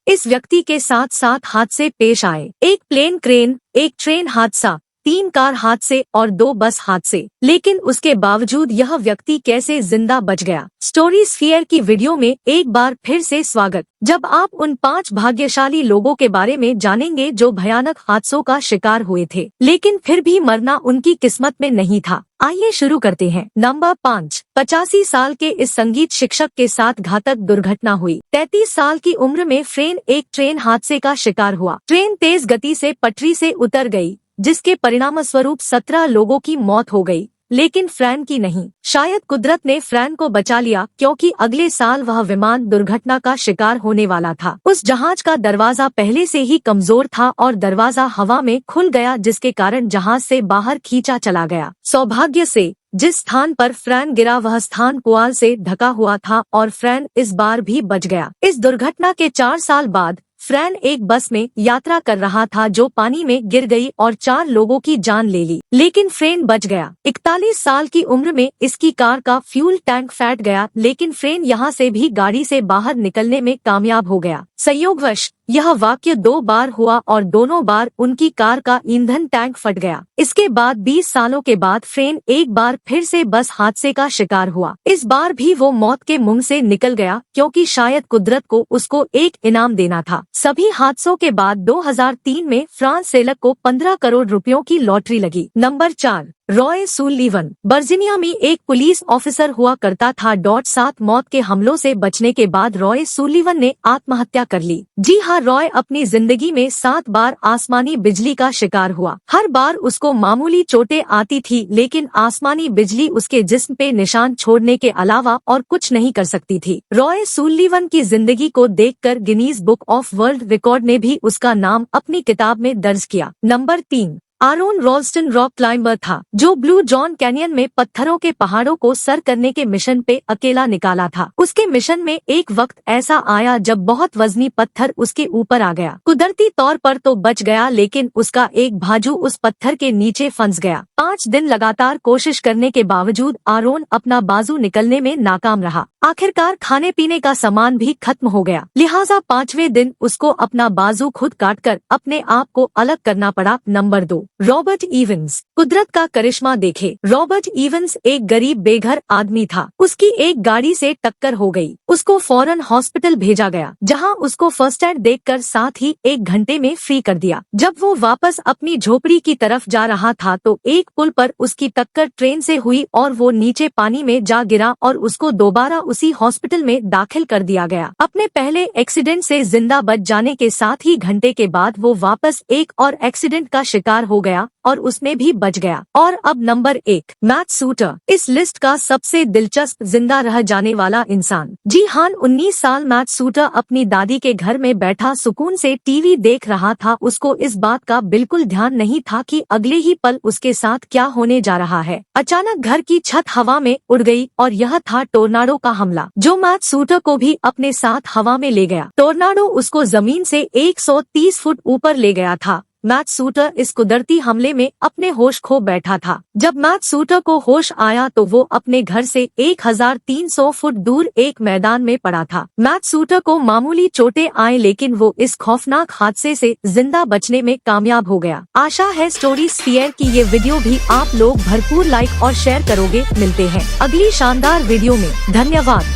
इस व्यक्ति के साथ 7 हादसे पेश आए। एक प्लेन क्रेन, एक ट्रेन हादसा, 3 कार हादसे और 2 बस हादसे। लेकिन उसके बावजूद यह व्यक्ति कैसे जिंदा बच गया? स्टोरी स्फीयर की वीडियो में एक बार फिर से स्वागत। जब आप उन 5 भाग्यशाली लोगों के बारे में जानेंगे जो भयानक हादसों का शिकार हुए थे, लेकिन फिर भी मरना उनकी किस्मत में नहीं था। आइए शुरू करते हैं। नंबर 5। 85 साल के इस संगीत शिक्षक के साथ घातक दुर्घटना हुई। 33 साल की उम्र में फ्रेन एक ट्रेन हादसे का शिकार हुआ। ट्रेन तेज गति से पटरी से उतर गई, जिसके परिणामस्वरूप 17 लोगों की मौत हो गई, लेकिन फ्रैन की नहीं। शायद कुदरत ने फ्रैन को बचा लिया, क्योंकि अगले साल वह विमान दुर्घटना का शिकार होने वाला था। उस जहाज का दरवाजा पहले से ही कमजोर था और दरवाजा हवा में खुल गया, जिसके कारण जहाज से बाहर खींचा चला गया। सौभाग्य से जिस स्थान पर फ्रैन गिरा वह स्थान पुआल से ढका हुआ था और फ्रैन इस बार भी बच गया। इस दुर्घटना के 4 साल बाद फ्रैन एक बस में यात्रा कर रहा था जो पानी में गिर गई और 4 लोगों की जान ले ली, लेकिन फ्रैन बच गया। 41 साल की उम्र में इसकी कार का फ्यूल टैंक फट गया, लेकिन फ्रैन यहाँ से भी गाड़ी से बाहर निकलने में कामयाब हो गया। संयोगवश यह वाक्य 2 बार हुआ और दोनों बार उनकी कार का ईंधन टैंक फट गया। इसके बाद 20 सालों के बाद फ्रैन एक बार फिर से बस हादसे का शिकार हुआ। इस बार भी वो मौत के मुंह से निकल गया, क्योंकि शायद कुदरत को उसको एक इनाम देना था। सभी हादसों के बाद 2003 में फ्रांस सेलक को 15 करोड़ रुपयों की लॉटरी लगी। नंबर 4। रॉय सुलीवन वर्जीनिया में एक पुलिस ऑफिसर हुआ करता था। 7 मौत के हमलों से बचने के बाद रॉय सुलीवन ने आत्महत्या कर ली। जी हाँ, रॉय अपनी जिंदगी में 7 बार आसमानी बिजली का शिकार हुआ। हर बार उसको मामूली चोटें आती थी, लेकिन आसमानी बिजली उसके जिस्म पे निशान छोड़ने के अलावा और कुछ नहीं कर सकती थी। रॉय सुलीवन की जिंदगी को देखकर Guinness book of world record ने भी उसका नाम अपनी किताब में दर्ज किया। Number 3। Aron Ralston rock climber था, जो ब्लू जॉन कैनियन में पत्थरों के पहाड़ों को सर करने के मिशन पे अकेला निकाला था। उसके मिशन में एक वक्त ऐसा आया जब बहुत वजनी पत्थर उसके ऊपर आ गया। कुदरती तौर पर तो बच गया, लेकिन उसका एक बाजू उस पत्थर के नीचे फंस गया। 5 दिन लगातार कोशिश करने के बावजूद आरोन अपना बाजू निकलने में नाकाम रहा। आखिरकार खाने पीने का सामान भी खत्म हो गया, लिहाजा 5वें दिन उसको अपना बाजू खुद काटकर अपने आप को अलग करना पड़ा। नंबर 2। Robert Evans. कुदरत का करिश्मा देखे। रॉबर्ट इवंस एक गरीब बेघर आदमी था। उसकी एक गाड़ी से टक्कर हो गई। उसको फौरन हॉस्पिटल भेजा गया, जहां उसको फर्स्ट एड देकर साथ ही 1 घंटे में फ्री कर दिया। जब वो वापस अपनी झोपड़ी की तरफ जा रहा था तो एक पुल पर उसकी टक्कर ट्रेन से हुई और वो नीचे पानी में जा गिरा और उसको दोबारा उसी हॉस्पिटल में दाखिल कर दिया गया। अपने पहले एक्सीडेंट से जिंदा बच जाने के साथ ही घंटे के बाद वो वापस एक और एक्सीडेंट का शिकार हो गया और उसमें भी बच गया। और अब नंबर 1। Matt Sutter. इस लिस्ट का सबसे दिलचस्प जिंदा रह जाने वाला इंसान। जी हाँ, 19 साल मैट सूटर अपनी दादी के घर में बैठा सुकून से टीवी देख रहा था। उसको इस बात का बिल्कुल ध्यान नहीं था कि अगले ही पल उसके साथ क्या होने जा रहा है। अचानक घर की छत हवा में उड़ गई और यह था टोर्नाडो का हमला, जो मैट सूटर को भी अपने साथ हवा में ले गया। टोर्नाडो उसको जमीन से 130 फुट ऊपर ले गया था। मैट सूटर इस कुदरती हमले में अपने होश खो बैठा था। जब मैट सूटर को होश आया तो वो अपने घर से 1300 फुट दूर एक मैदान में पड़ा था। मैट सूटर को मामूली चोटें आए, लेकिन वो इस खौफनाक हादसे से जिंदा बचने में कामयाब हो गया। आशा है स्टोरी स्फीयर की ये वीडियो भी आप लोग भरपूर लाइक और शेयर करोगे। मिलते हैं अगली शानदार वीडियो में। धन्यवाद।